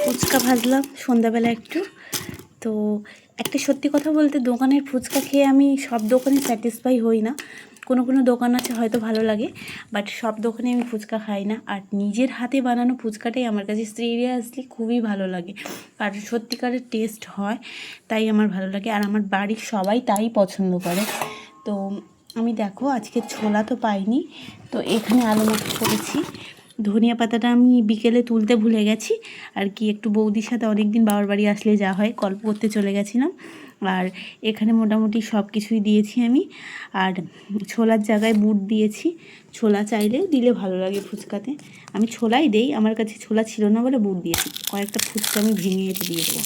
ফুচকা ভাজলাম সন্ধ্যাবেলা একটু। তো একটা সত্যি কথা বলতে, দোকানের ফুচকা খেয়ে আমি সব দোকানে স্যাটিসফাই হই না। কোনো কোনো দোকান আছে হয়তো ভালো লাগে, বাট সব দোকানে আমি ফুচকা খাই না। আর নিজের হাতে বানানো ফুচকাটাই আমার কাছে সিরিয়াসলি খুবই ভালো লাগে, আর সত্যিকারের টেস্ট হয়, তাই আমার ভালো লাগে। আর আমার বাড়ির সবাই তাই পছন্দ করে। তো আমি দেখো আজকে ছোলা তো পাইনি, তো এখানে আলু মাখা করেছি। ধনিয়া পাতাটা আমি বিকেলে তুলতে ভুলে গেছি আর কি, একটু বৌদির সাথে অনেক দিন বাবার বাড়ি আসলে যা হয় গল্প করতে চলে গেছিলাম। আর এখানে মোটামুটি সব কিছুই দিয়েছি আমি। আর ছোলার জায়গায় বুট দিয়েছি, ছোলা চাইলে দিলে ভালো লাগে ফুচকাতে। আমি ছোলাই দেই, আমার কাছে ছোলা ছিল না বলে বুট দিয়েছি। কয়েকটা ফুচকা আমি ভেঙে এতে দিয়ে দেবো।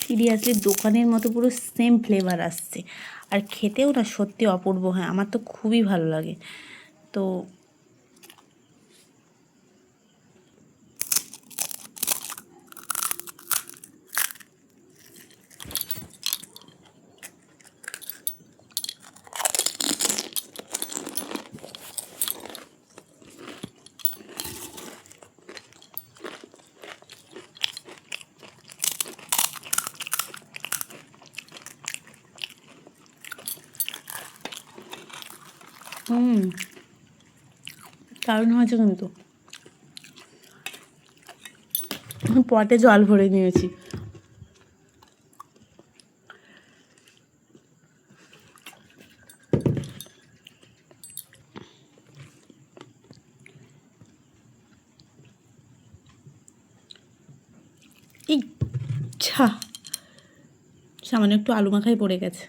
সিরিয়াসলি দোকানের মতো পুরো সেম ফ্লেভার আসছে, আর খেতেও না সত্যি অপূর্ব হয়, আমার তো খুবই ভালো লাগে। তো কারণ হয়েছে কিন্তু পটে জল ভরে নিয়েছি। ইচ্ছা সামান্য একটু আলু মাখাই পড়ে গেছে।